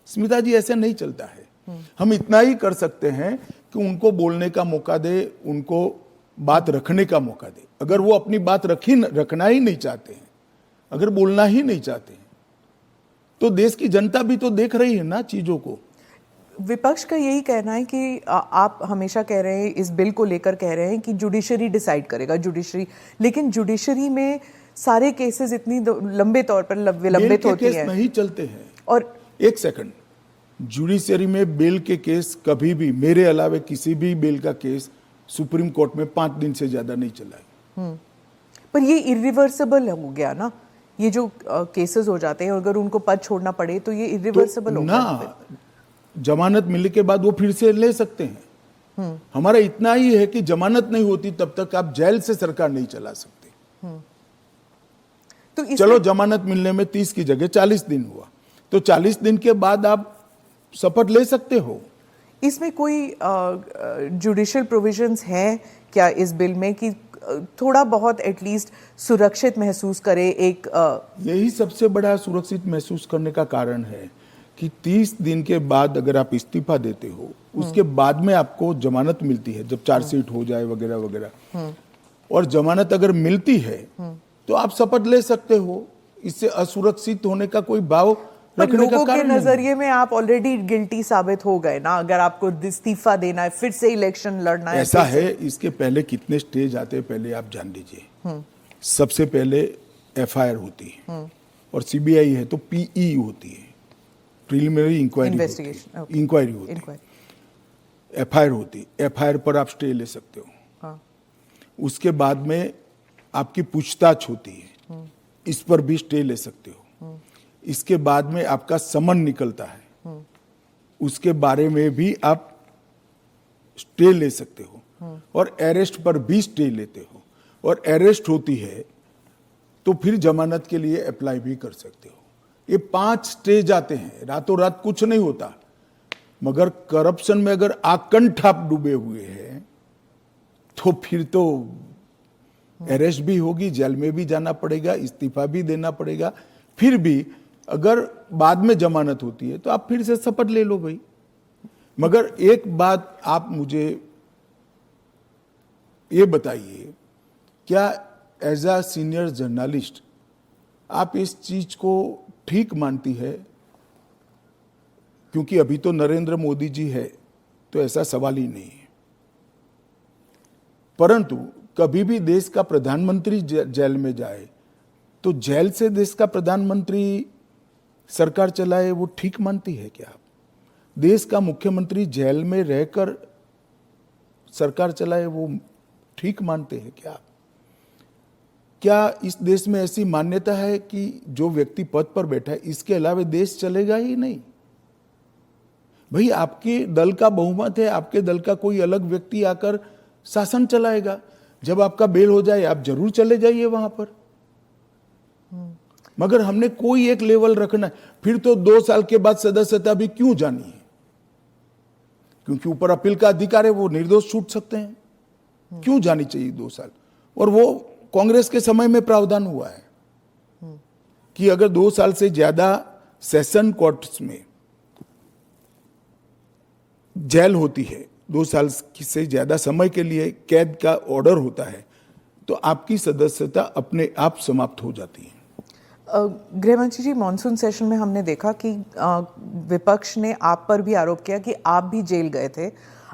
स्मिता जी, ऐसे नहीं चलता है। हम इतना ही कर सकते हैं कि उनको बोलने का मौका दे, उनको बात रखने का मौका दे। अगर वो अपनी बात रखना ही नहीं चाहते हैं, अगर बोलना ही नहीं चाहते हैं, तो देश की जनता भी तो देख रही है ना चीजों को। विपक्ष का यही कहना है कि आप हमेशा कह रहे हैं, इस बिल को लेकर कह रहे हैं कि जुडिशरी डिसाइड करेगा, जुडिशरी। लेकिन जुडिशरी में सारे केसेस इतनी लंबे तौर पर विलंबित होती हैं। केस नहीं चलते हैं। और एक सेकंड, जुडिशरी में बेल के केस कभी भी, मेरे अलावे किसी भी बेल का केस सुप्रीम कोर्ट में 5 दिन से ज्यादा नहीं चला है। पर ये इरिवर्सिबल हो गया ना, ये जो केसेस हो जाते हैं, अगर उनको पद छोड़ना पड़े तो ये इरिवर्सिबल तो हो ना, जमानत मिलने के बाद वो फिर से ले सकते हैं। हमारा इतना ही है कि जमानत नहीं होती तब तक आप जेल से सरकार नहीं चला सकते। तो चलो, जमानत मिलने में 30 की जगह 40 दिन हुआ, तो 40 दिन के बाद आप शपथ ले सकते हो। इसमें कोई जुडिशियल प्रोविजंस हैं क्या इस बिल में कि थोड़ा बहुत एटलीस्ट सुरक्षित महसूस करे? यही सबसे बड़ा सुरक्षित महसूस करने का कारण है कि 30 दिन के बाद अगर आप इस्तीफा देते हो, उसके बाद में आपको जमानत मिलती है, जब चार्जशीट हो जाए वगैरह वगैरह, और जमानत अगर मिलती है तो आप शपथ ले सकते हो। इससे असुरक्षित होने का कोई भाव रखने का कारण नहीं। नजरिए में आप ऑलरेडी गिल्टी साबित हो गए ना, अगर आपको इस्तीफा देना है, फिर से इलेक्शन लड़ना है। ऐसा है, इसके पहले कितने स्टेज आते हैं पहले आप जान लीजिए। सबसे पहले एफआईआर होती है और सीबीआई है तो पीई होती है, प्रिलिमिनरी इंक्वायरी होती है। एफआईआर होती है, एफआईआर पर आप स्टे ले सकते हो। उसके बाद में आपकी पूछताछ होती है, इस पर भी स्टे ले सकते हो। इसके बाद में आपका समन निकलता है, उसके बारे में भी आप स्टे ले सकते हो, और अरेस्ट पर भी स्टे लेते हो, और अरेस्ट होती है तो फिर जमानत के लिए अप्लाई भी कर सकते हो। ये 5 स्टेज आते हैं, रातों रात कुछ नहीं होता। मगर करप्शन में अगर आकंठ आप डूबे हुए हैं तो फिर तो अरेस्ट भी होगी, जेल में भी जाना पड़ेगा, इस्तीफा भी देना पड़ेगा। फिर भी अगर बाद में जमानत होती है तो आप फिर से शपथ ले लो भाई। मगर एक बात आप मुझे ये बताइए, क्या एज अ सीनियर जर्नलिस्ट आप इस चीज को ठीक मानती है? क्योंकि अभी तो नरेंद्र मोदी जी है तो ऐसा सवाल ही नहीं है, परंतु कभी भी देश का प्रधानमंत्री जेल में जाए तो जेल से देश का प्रधानमंत्री सरकार चलाए, वो ठीक मानती है क्या आप? देश का मुख्यमंत्री जेल में रहकर सरकार चलाए, वो ठीक मानते हैं क्या आप? क्या इस देश में ऐसी मान्यता है कि जो व्यक्ति पद पर बैठा है इसके अलावा देश चलेगा ही नहीं? भाई, आपके दल का बहुमत है, आपके दल का कोई अलग व्यक्ति आकर शासन चलाएगा। जब आपका बेल हो जाए आप जरूर चले जाइए वहां पर। मगर हमने कोई एक लेवल रखना है। फिर तो 2 साल के बाद सदस्यता भी क्यों जानी है? क्योंकि ऊपर अपील का अधिकार है, वो निर्दोष छूट सकते हैं। क्यों जानी चाहिए 2 साल? और वो कांग्रेस के समय में प्रावधान हुआ है कि अगर 2 साल से ज्यादा सेशन कोर्ट्स में जेल होती है, 2 साल से ज्यादा समय के लिए कैद का ऑर्डर होता है, तो आपकी सदस्यता अपने आप समाप्त हो जाती है। गृहमंत्री जी, मॉनसून सेशन में हमने देखा कि विपक्ष ने आप पर भी आरोप किया कि आप भी जेल गए थे,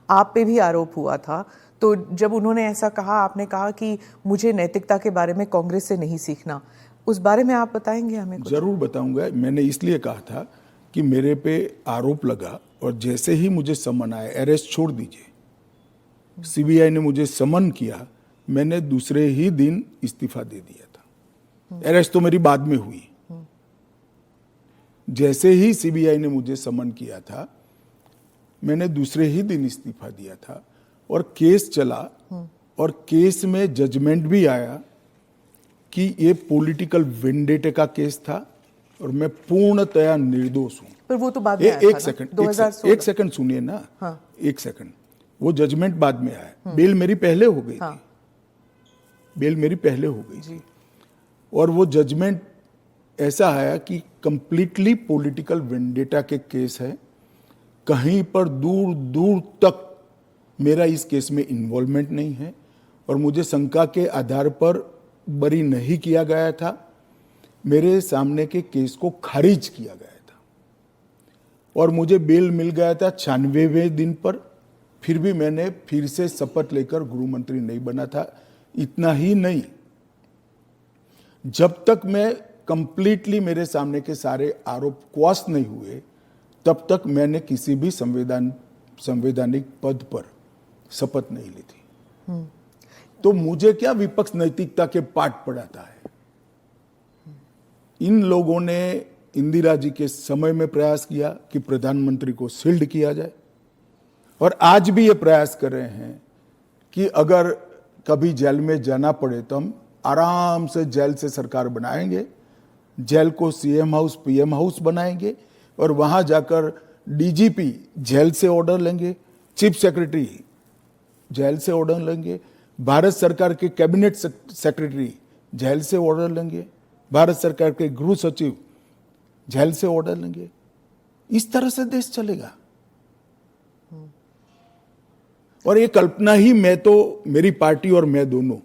आप पे भी आरोप हुआ था। तो जब उन्होंने ऐसा कहा, आपने कहा कि मुझे नैतिकता के बारे में कांग्रेस से नहीं सीखना, उस बारे में आप बताएंगे हमें कुछ? जरूर बताऊंगा। मैंने इसलिए कहा था कि मेरे पे आरोप लगा और जैसे ही मुझे समन आया, अरेस्ट छोड़ दीजिए, सीबीआई ने मुझे समन किया, मैंने दूसरे ही दिन इस्तीफा दे दिया था। अरेस्ट तो मेरी बाद में हुई। जैसे ही सीबीआई ने मुझे समन किया था, मैंने दूसरे ही दिन इस्तीफा दिया था और केस चला और केस में जजमेंट भी आया कि ये पॉलिटिकल वेंडेटे का केस था और मैं पूर्णतया निर्दोष हूं। पर वो तो बाद में आया था ना? 1 सेकंड सुनिए ना। हाँ। 1 सेकंड, वो जजमेंट बाद में आया। बेल मेरी पहले हो गई थी, बेल मेरी पहले हो गई थी और वो जजमेंट ऐसा आया कि कंप्लीटली पॉलिटिकल वेंडेटा के केस है, कहीं पर दूर दूर तक मेरा इस केस में इन्वॉल्वमेंट नहीं है और मुझे शंका के आधार पर बरी नहीं किया गया था। मेरे सामने के केस को खारिज किया गया था और मुझे बेल मिल गया था 96वें दिन पर। फिर भी मैंने फिर से शपथ लेकर गृह मंत्री नहीं बना था। इतना ही नहीं, जब तक मैं कंप्लीटली मेरे सामने के सारे आरोप क्वाश नहीं हुए, तब तक मैंने किसी भी संवैधानिक पद पर शपथ नहीं ली थी। तो मुझे क्या विपक्ष नैतिकता के पाठ पढ़ाता है? इन लोगों ने इंदिरा जी के समय में प्रयास किया कि प्रधानमंत्री को शील्ड किया जाए और आज भी ये प्रयास कर रहे हैं कि अगर कभी जेल में जाना पड़े तो हम आराम से जेल से सरकार बनाएंगे, जेल को सीएम हाउस पीएम हाउस बनाएंगे और वहां जाकर डीजीपी जेल से ऑर्डर लेंगे, चीफ सेक्रेटरी जेल से ऑर्डर लेंगे, भारत सरकार के कैबिनेट सेक्रेटरी जेल से ऑर्डर लेंगे, भारत सरकार के गृह सचिव जेल से ऑर्डर लेंगे। इस तरह से देश चलेगा। और ये कल्पना ही मैं तो, मेरी पार्टी और मैं दोनों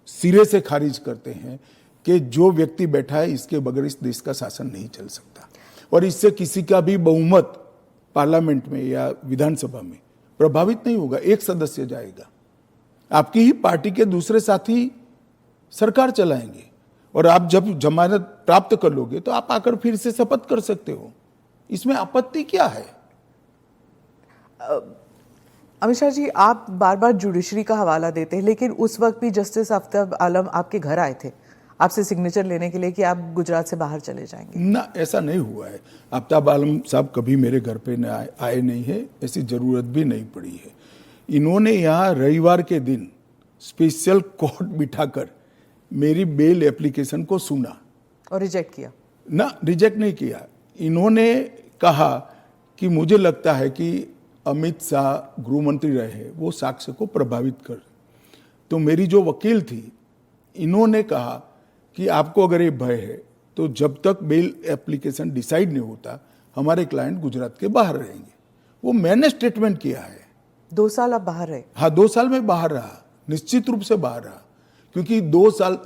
सिरे से खारिज करते हैं कि जो व्यक्ति बैठा है इसके बगैर इस देश का शासन नहीं चल सकता और इससे किसी का भी बहुमत पार्लियामेंट में या विधानसभा में प्रभावित नहीं होगा। एक सदस्य जाएगा, आपकी ही पार्टी के दूसरे साथी सरकार चलाएंगे और आप जब जमानत प्राप्त कर लोगे तो आप आकर फिर से शपथ कर सकते हो। इसमें आपत्ति क्या है? अमित शाह जी, आप बार बार जुडिशरी का हवाला देते हैं, लेकिन उस वक्त भी जस्टिस आफ्ताब आलम आपके घर आए थे आपसे सिग्नेचर लेने के लिए कि आप गुजरात से बाहर चले जाएंगे। ना, ऐसा नहीं हुआ है। आफ्ताब आलम साहब कभी मेरे घर पे आए नहीं है, ऐसी जरूरत भी नहीं पड़ी है। इन्होंने यहाँ रविवार के दिन स्पेशल कोर्ट बिठाकर मेरी बेल एप्लीकेशन को सुना और रिजेक्ट किया? ना, रिजेक्ट नहीं किया। इन्होंने कहा कि मुझे लगता है कि अमित शाह गृह मंत्री रहे, वो साक्ष्य को प्रभावित कर। तो मेरी जो वकील थी, इन्होंने कहा कि आपको अगर ये भय है तो जब तक बेल एप्लीकेशन डिसाइड नहीं होता हमारे क्लाइंट गुजरात के बाहर रहेंगे। वो मैंने स्टेटमेंट किया है। 2 साल आप बाहर रहे? हाँ, 2 साल में बाहर रहा, निश्चित रूप से बाहर रहा, क्योंकि 2 साल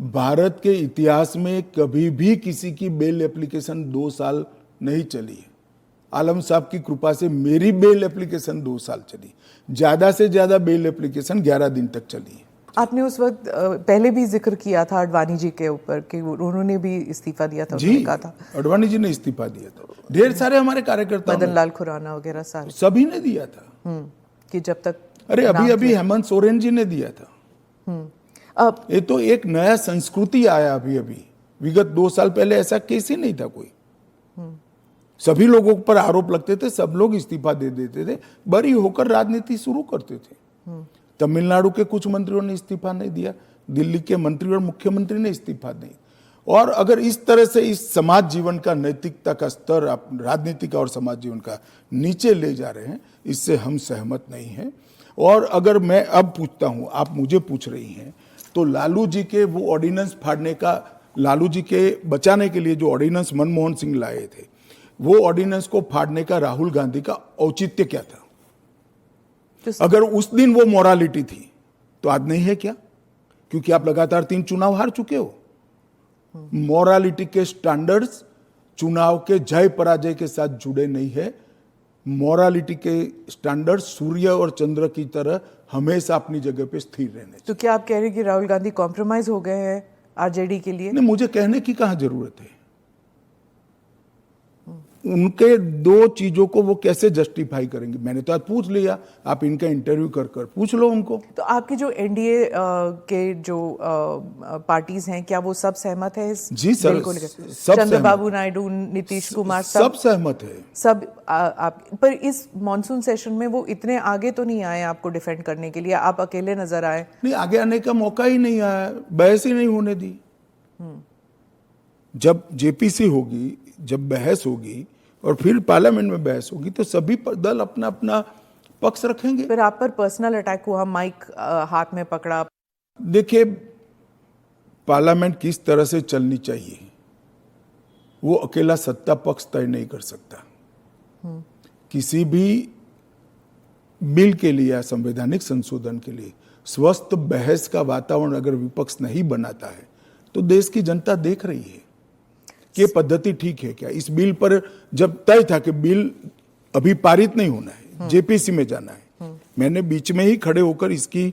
भारत के इतिहास में कभी भी किसी की बेल एप्लीकेशन 2 साल नहीं चली है। आलम साहब की कृपा से मेरी बेल एप्लीकेशन 2 साल चली। ज्यादा से ज्यादा बेल एप्लीकेशन 11 दिन तक चली है। आपने उस वक्त पहले भी जिक्र किया था अडवाणी जी के ऊपर कि उन्होंने भी इस्तीफा दिया था। जी, कहा था अडवाणी जी ने इस्तीफा दिया था। ढेर सारे हमारे कार्यकर्ता, मदन लाल खुराना वगैरह सारे, सभी ने दिया था कि जब तक, अरे अभी हेमंत सोरेन जी ने दिया था। ये तो एक नया संस्कृति आया अभी। विगत 2 साल पहले ऐसा केस ही नहीं था कोई। सभी लोगों पर आरोप लगते थे, सब लोग इस्तीफा दे देते थे, बरी होकर राजनीति शुरू करते थे। तमिलनाडु के कुछ मंत्रियों ने इस्तीफा नहीं दिया, दिल्ली के मंत्री और मुख्यमंत्री ने इस्तीफा नहीं, और अगर इस तरह से इस समाज जीवन का, नैतिकता का स्तर आप राजनीति का और समाज जीवन का नीचे ले जा रहे हैं, इससे हम सहमत नहीं हैं। और अगर मैं अब पूछता हूं, आप मुझे पूछ रही हैं, तो लालू जी के वो ऑर्डिनेंस फाड़ने का, लालू जी के बचाने के लिए जो ऑर्डिनेंस मनमोहन सिंह लाए थे, वो ऑर्डिनेंस को फाड़ने का राहुल गांधी का औचित्य क्या था? अगर उस दिन वो मोरालिटी थी तो आज नहीं है क्या? क्योंकि आप लगातार 3 चुनाव हार चुके हो। मोरालिटी के स्टैंडर्ड्स चुनाव के जय पराजय के साथ जुड़े नहीं है। मोरालिटी के स्टैंडर्ड सूर्य और चंद्र की तरह हमेशा अपनी जगह पे स्थिर रहने चाहिए। तो क्या आप कह रहे हैं कि राहुल गांधी कॉम्प्रोमाइज हो गए हैं आरजेडी के लिए? नहीं, मुझे कहने की कहाँ जरूरत है। उनके 2 चीजों को वो कैसे जस्टिफाई करेंगे? मैंने तो आज पूछ लिया, आप इनका इंटरव्यू कर पूछ लो उनको। तो आपके जो एनडीए के जो पार्टीज हैं, क्या वो सब सहमत है इस जी सर, बिल को लेकर? सब चंद्रबाबू नायडू, नीतीश कुमार, सब सहमत है। सब आप पर इस मॉनसून सेशन में वो इतने आगे तो नहीं आए आपको डिफेंड करने के लिए, आप अकेले नजर आए। नहीं, आगे आने का मौका ही नहीं आया, बहस ही नहीं होने दी। जब जेपीसी होगी, जब बहस होगी और फिर पार्लियामेंट में बहस होगी, तो सभी दल अपना अपना पक्ष रखेंगे। फिर आप पर पर्सनल अटैक हुआ, माइक हाथ में पकड़ा। देखिए, पार्लियामेंट किस तरह से चलनी चाहिए वो अकेला सत्ता पक्ष तय नहीं कर सकता। किसी भी बिल के लिए या संवैधानिक संशोधन के लिए स्वस्थ बहस का वातावरण अगर विपक्ष नहीं बनाता है, तो देश की जनता देख रही है कि पद्धति ठीक है क्या। इस बिल पर जब तय था कि बिल अभी पारित नहीं होना है, जेपीसी में जाना है, मैंने बीच में ही खड़े होकर इसकी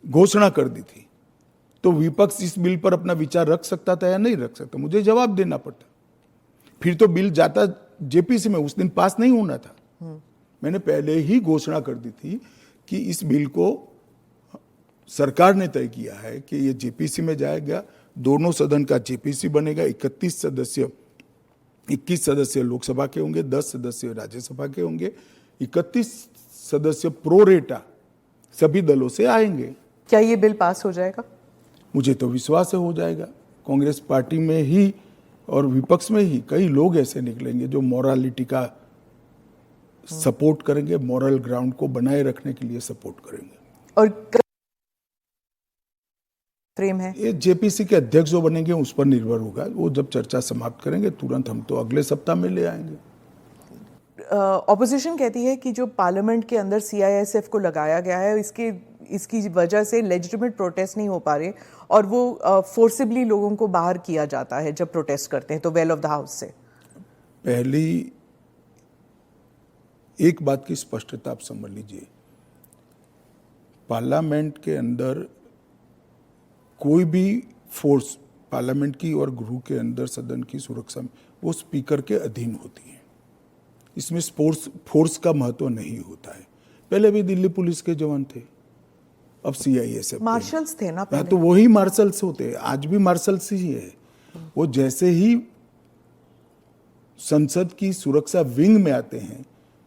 घोषणा कर दी थी, तो विपक्ष इस बिल पर अपना विचार रख सकता था या नहीं रख सकता, मुझे जवाब देना पड़ता। फिर तो बिल जाता जेपीसी में, उस दिन पास नहीं होना था। मैंने पहले ही घोषणा कर दी थी कि इस बिल को सरकार ने तय किया है कि ये जेपीसी में जाएगा, दोनों सदन का जेपीसी बनेगा, 21 सदस्य लोकसभा के होंगे, 10 सदस्य राज्यसभा के होंगे, 31 सदस्य प्रोरेटा सभी दलों से आएंगे। क्या ये बिल पास हो जाएगा? मुझे तो विश्वास है हो जाएगा। कांग्रेस पार्टी में ही और विपक्ष में ही कई लोग ऐसे निकलेंगे जो मोरालिटी का सपोर्ट करेंगे, मॉरल ग्राउंड को बनाए रखने के लिए सपोर्ट करेंगे। और फ्रेम है ये जेपीसी के अध्यक्ष जो बनेंगे उस पर निर्भर होगा। वो जब चर्चा समाप्त करेंगे तुरंत हम तो अगले सप्ताह में ले आएंगे। ऑपोजिशन कहती है कि जो पार्लियामेंट के अंदर सीआईएसएफ को लगाया गया है, इसकी वजह से लेजिटिमेट प्रोटेस्ट नहीं हो पा रहे और वो फोर्सिबली लोगों को बाहर किया जाता है जब प्रोटेस्ट करते हैं, तो वेल ऑफ द हाउस से। पहली एक बात की स्पष्टता आप समझ लीजिए, पार्लियामेंट के अंदर कोई भी फोर्स पार्लियामेंट की और गृह के अंदर सदन की सुरक्षा में वो स्पीकर के अधीन होती है। इसमें फोर्स का महत्व नहीं होता है। पहले भी दिल्ली पुलिस के जवान थे, अब सीआईएसएफ मार्शल्स थे ना पहले। तो वही मार्शल्स होते हैं, आज भी मार्शल्स ही है। वो जैसे ही संसद की सुरक्षा विंग में आते हैं,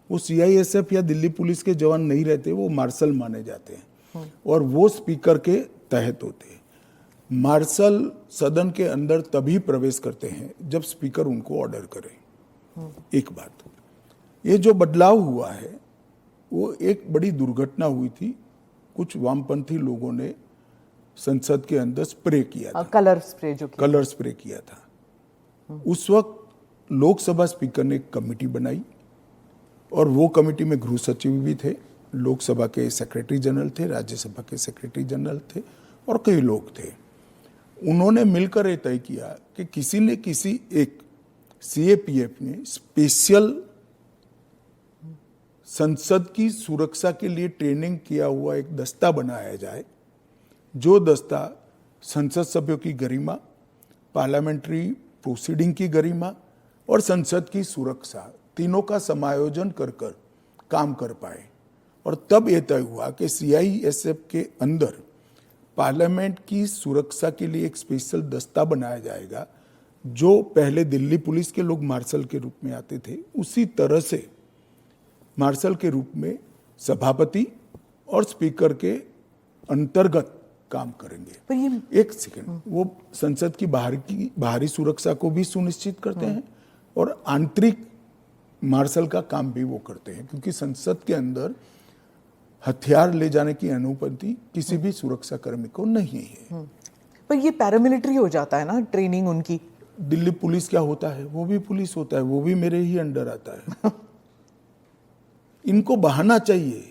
वो सीआईएसएफ या दिल्ली पुलिस के जवान नहीं रहते, वो मार्शल माने जाते हैं और वो स्पीकर के तहत होते हैं। मार्शल सदन के अंदर तभी प्रवेश करते हैं जब स्पीकर उनको ऑर्डर करे। एक बात, ये जो बदलाव हुआ है वो एक बड़ी दुर्घटना हुई थी। कुछ वामपंथी लोगों ने संसद के अंदर स्प्रे किया था, कलर स्प्रे किया था। उस वक्त लोकसभा स्पीकर ने एक कमेटी बनाई और वो कमेटी में गृह सचिव भी थे, लोकसभा के सेक्रेटरी जनरल थे, राज्यसभा के सेक्रेटरी जनरल थे और कई लोग थे। उन्होंने मिलकर ये तय किया कि किसी ने किसी एक सीएपीएफ में स्पेशल संसद की सुरक्षा के लिए ट्रेनिंग किया हुआ एक दस्ता बनाया जाए, जो दस्ता संसद सभ्यों की गरिमा, पार्लियामेंट्री प्रोसीडिंग की गरिमा और संसद की सुरक्षा तीनों का समायोजन कर काम कर पाए। और तब यह तय हुआ कि सीआईएसएफ के अंदर पार्लियामेंट की सुरक्षा के लिए एक स्पेशल दस्ता बनाया जाएगा, जो पहले दिल्ली पुलिस के लोग मार्शल के रूप में आते थे, उसी तरह से मार्शल के रूप में सभापति और स्पीकर के अंतर्गत काम करेंगे। पर ये एक सेकंड, वो संसद की बाहरी सुरक्षा को भी सुनिश्चित करते हैं और आंतरिक मार्शल का काम भी वो करते हैं, क्योंकि संसद के अंदर हथियार ले जाने की अनुमति किसी भी सुरक्षा कर्मी को नहीं है। पर ये पैरामिलिट्री हो जाता है ना ट्रेनिंग उनकी। दिल्ली पुलिस क्या होता है, वो भी पुलिस होता है, वो भी मेरे ही अंडर आता है। इनको बहाना चाहिए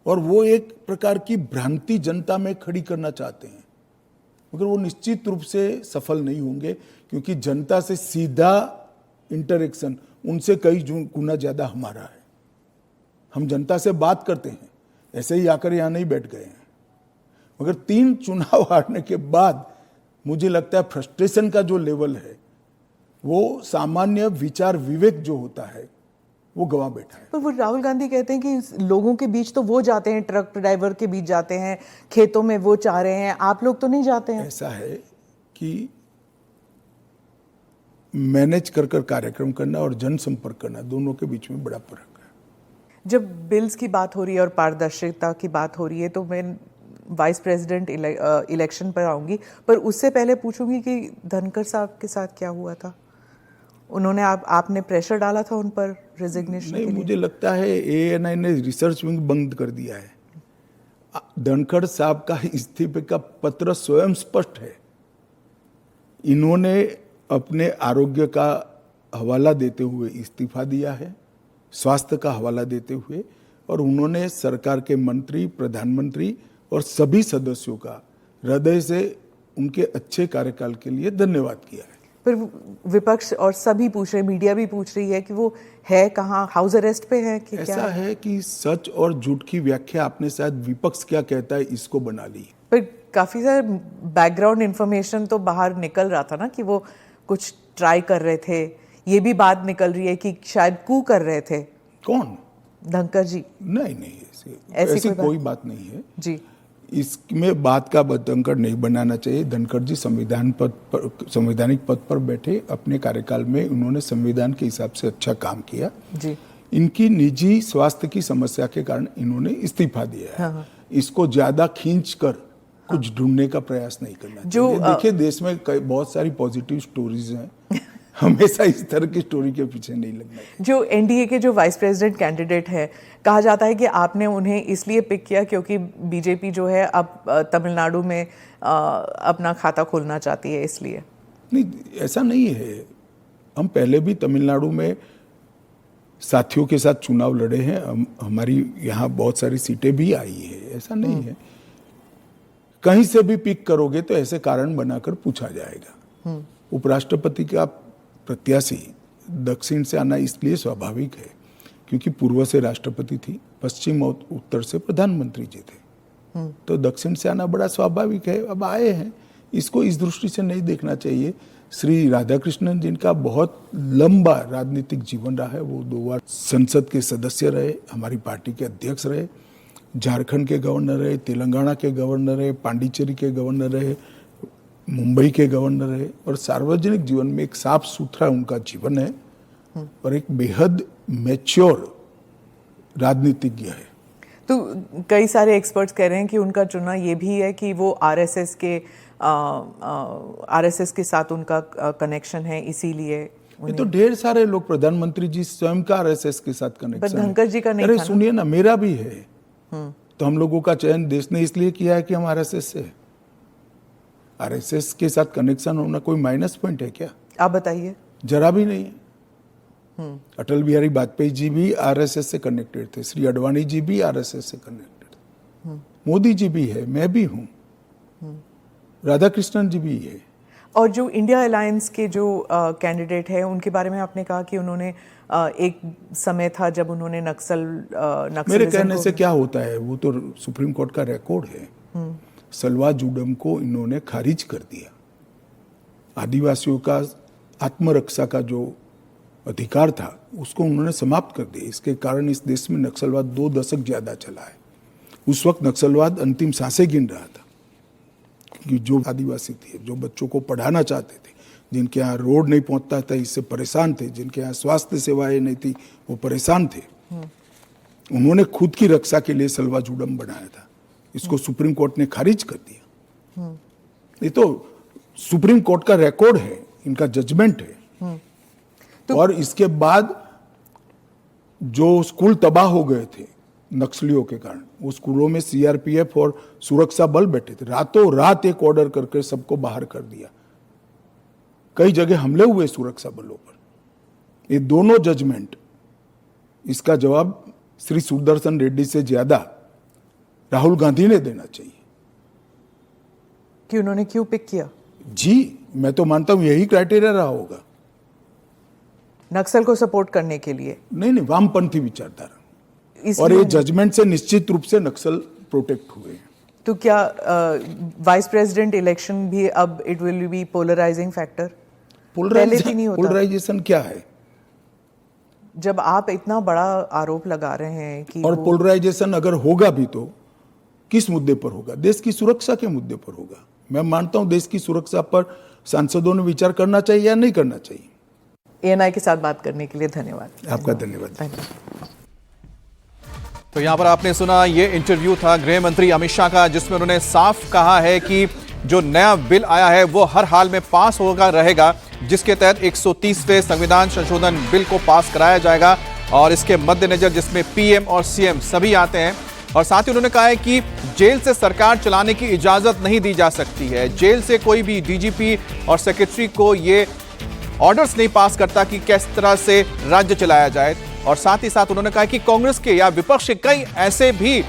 और वो एक प्रकार की भ्रांति जनता में खड़ी करना चाहते हैं, मगर वो निश्चित रूप से सफल नहीं होंगे, क्योंकि जनता से सीधा इंटरेक्शन उनसे कई गुना ज्यादा हमारा है। हम जनता से बात करते हैं, ऐसे ही आकर यहां नहीं बैठ गए हैं। मगर 3 चुनाव हारने के बाद मुझे लगता है फ्रस्ट्रेशन का जो लेवल है, वो सामान्य विचार विवेक जो होता है वो गवा बैठा है। पर वो राहुल गांधी कहते हैं कि लोगों के बीच तो वो जाते हैं, ट्रक ड्राइवर के बीच जाते हैं, खेतों में वो चाह रहे हैं, आप लोग तो नहीं जाते हैं। ऐसा है कि मैनेज कर कार्यक्रम करना और जनसंपर्क करना, दोनों के बीच में बड़ा फर्क है। जब बिल्स की बात हो रही है और पारदर्शिता की बात हो रही है, तो मैं वाइस प्रेसिडेंट इलेक्शन पर आऊंगी, पर उससे पहले पूछूंगी कि धनखड़ साहब के साथ क्या हुआ था। उन्होंने आपने प्रेशर डाला था उन पर रेजिग्नेशन के लिए? नहीं, मुझे लगता है ANI ने रिसर्च विंग बंद कर दिया है। धनखड़ साहब का इस्तीफे का पत्र स्वयं स्पष्ट है। इन्होंने अपने आरोग्य का हवाला देते हुए इस्तीफा दिया है, स्वास्थ्य का हवाला देते हुए, और उन्होंने सरकार के मंत्री, प्रधानमंत्री और सभी सदस्यों का हृदय से उनके अच्छे कार्यकाल के लिए धन्यवाद किया है। पर विपक्ष और सभी पूछ रहे, मीडिया भी पूछ रही है कि वो है कहाँ, हाउस अरेस्ट पे है कि क्या? ऐसा है कि सच और झूठ की व्याख्या आपने शायद विपक्ष क्या कहता है इसको बना ली। पर काफी सारे बैकग्राउंड इंफॉर्मेशन तो बाहर निकल रहा था ना कि वो कुछ ट्राई कर रहे थे। ये भी बात निकल रही है कि शायद कू कर रहे थे। कौन? धनखड़ जी। नहीं, ऐसी कोई बात नहीं है जी। इसमें बात का बतंकड़ नहीं बनाना चाहिए। धनखड़ जी संवैधानिक पद पर बैठे, अपने कार्यकाल में उन्होंने संविधान के हिसाब से अच्छा काम किया जी। इनकी निजी स्वास्थ्य की समस्या के कारण इन्होंने इस्तीफा दिया है। हाँ। इसको ज्यादा खींच कर कुछ ढूंढने का प्रयास नहीं करना चाहिए। देखिए, देश में बहुत सारी पॉजिटिव स्टोरीज हैं, हमेशा इस तरह की स्टोरी के पीछे नहीं लगना चाहिए। जो एनडीए के जो वाइस प्रेसिडेंट कैंडिडेट है, कहा जाता है कि आपने उन्हें इसलिए पिक किया क्योंकि बीजेपी जो है अब तमिलनाडु में अपना खाता खोलना चाहती है, इसलिए? नहीं, ऐसा नहीं है। हम पहले भी तमिलनाडु में साथियों के साथ चुनाव लड़े हैं, हमारी यहाँ बहुत सारी सीटें भी आई है, ऐसा नहीं है। कहीं से भी पिक करोगे तो ऐसे कारण बनाकर पूछा जाएगा। उपराष्ट्रपति का प्रत्याशी दक्षिण से आना इसलिए स्वाभाविक है क्योंकि पूर्व से राष्ट्रपति थी, पश्चिम और उत्तर से प्रधानमंत्री जी थे, तो दक्षिण से आना बड़ा स्वाभाविक है। अब आए हैं, इसको इस दृष्टि से नहीं देखना चाहिए। श्री राधाकृष्णन जिनका बहुत लंबा राजनीतिक जीवन रहा है, वो 2 बार संसद के सदस्य रहे, हमारी पार्टी के अध्यक्ष रहे, झारखंड के गवर्नर रहे, तेलंगाना के गवर्नर रहे, पांडिचेरी के गवर्नर रहे, मुंबई के गवर्नर रहे, और सार्वजनिक जीवन में एक साफ सुथरा उनका जीवन है और एक बेहद मैच्योर राजनीतिज्ञ है। तो कई सारे एक्सपर्ट्स कह रहे हैं कि उनका चुनाव ये भी है कि वो आरएसएस के साथ उनका कनेक्शन है, इसीलिए ये तो ढेर सारे लोग, प्रधानमंत्री जी स्वयं का आरएसएस के साथ कनेक्शन है। धनखड़ जी का नहीं। अरे सुनिए ना, मेरा भी है। तो हम लोगों का चयन देश ने इसलिए किया है कि हम आरएसएस से, आरएसएस के साथ कनेक्शन होना कोई माइनस पॉइंट है क्या? आप बताइए। जरा भी नहीं है। अटल बिहारी वाजपेयी जी भी आरएसएस से कनेक्टेड थे, श्री अडवाणी जी भी आरएसएस से कनेक्टेड थे, मोदी जी भी है, मैं भी हूं, राधाकृष्णन जी भी है। और जो इंडिया अलायंस के जो कैंडिडेट है, उनके बारे में आपने कहा कि उन्होंने एक समय था जब उन्होंने नक्सल मेरे कहने से क्या होता है, वो तो सुप्रीम कोर्ट का रिकॉर्ड है। सलवा जुडम को इन्होंने खारिज कर दिया। आदिवासियों का आत्मरक्षा का जो अधिकार था उसको उन्होंने समाप्त कर दिया। इसके कारण इस देश में नक्सलवाद 2 दशक ज्यादा चला है। उस वक्त नक्सलवाद अंतिम सांसें गिन रहा था, क्योंकि जो आदिवासी थे, जो बच्चों को पढ़ाना चाहते थे, जिनके यहाँ रोड नहीं पहुंचता था, इससे परेशान थे, जिनके यहाँ स्वास्थ्य सेवाएं नहीं थी, वो परेशान थे। उन्होंने खुद की रक्षा के लिए सलवा जुडम बनाया था। इसको सुप्रीम कोर्ट ने खारिज कर दिया। ये तो सुप्रीम कोर्ट का रिकॉर्ड है, इनका जजमेंट है। और इसके बाद जो स्कूल तबाह हो गए थे नक्सलियों के कारण, वो स्कूलों में सीआरपीएफ और सुरक्षा बल बैठे थे, रातों रात एक ऑर्डर करके सबको बाहर कर दिया। कई जगह हमले हुए सुरक्षा बलों पर। ये दोनों जजमेंट, इसका जवाब श्री सुदर्शन रेड्डी से ज्यादा राहुल गांधी ने देना चाहिए कि उन्होंने क्यों पिक किया। जी, मैं तो मानता हूं यही क्राइटेरिया रहा होगा। नक्सल को सपोर्ट करने के लिए नहीं, वामपंथी विचारधारा, और ये जजमेंट से निश्चित रूप से नक्सल प्रोटेक्ट हुए हैं। तो क्या वाइस प्रेसिडेंट इलेक्शन भी अब it will be polarising factor? Polarisation क्या है? जब आप इतना बड़ा आरोप लगा रहे हैं कि और पोलराइजेशन अगर होगा भी तो किस मुद्दे पर होगा? देश की सुरक्षा के मुद्दे पर होगा। मैं मानता हूं देश की सुरक्षा पर सांसदों ने विचार करना चाहिए या नहीं करना चाहिए। ANI के साथ बात करने के लिए धन्यवाद। आपका धन्यवाद। तो यहां पर आपने सुना, ये इंटरव्यू था गृह मंत्री अमित शाह का, जिसमें उन्होंने साफ कहा है कि जो नया बिल आया है वो हर हाल में पास होगा रहेगा, जिसके तहत 130वें संविधान संशोधन बिल को पास कराया जाएगा। और इसके मद्देनजर जिसमें PM और CM सभी आते हैं। और साथ ही उन्होंने कहा है कि जेल से सरकार चलाने की इजाजत नहीं दी जा सकती है। जेल से कोई भी DGP और सेक्रेटरी को ये ऑर्डर्स नहीं पास करता कि किस तरह से राज्य चलाया जाए। और साथ ही साथ उन्होंने कहा कि कांग्रेस के या विपक्ष के कई ऐसे भी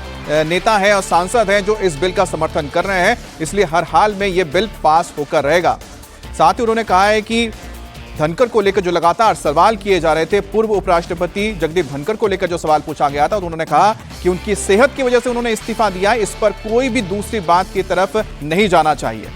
नेता हैं और सांसद हैं जो इस बिल का समर्थन कर रहे हैं, इसलिए हर हाल में यह बिल पास होकर रहेगा। साथ ही उन्होंने कहा है कि धनखड़ को लेकर जो लगातार सवाल किए जा रहे थे, पूर्व उपराष्ट्रपति जगदीप धनखड़ को लेकर जो सवाल पूछा गया था, तो उन्होंने कहा कि उनकी सेहत की वजह से उन्होंने इस्तीफा दिया है, इस पर कोई भी दूसरी बात की तरफ नहीं जाना चाहिए।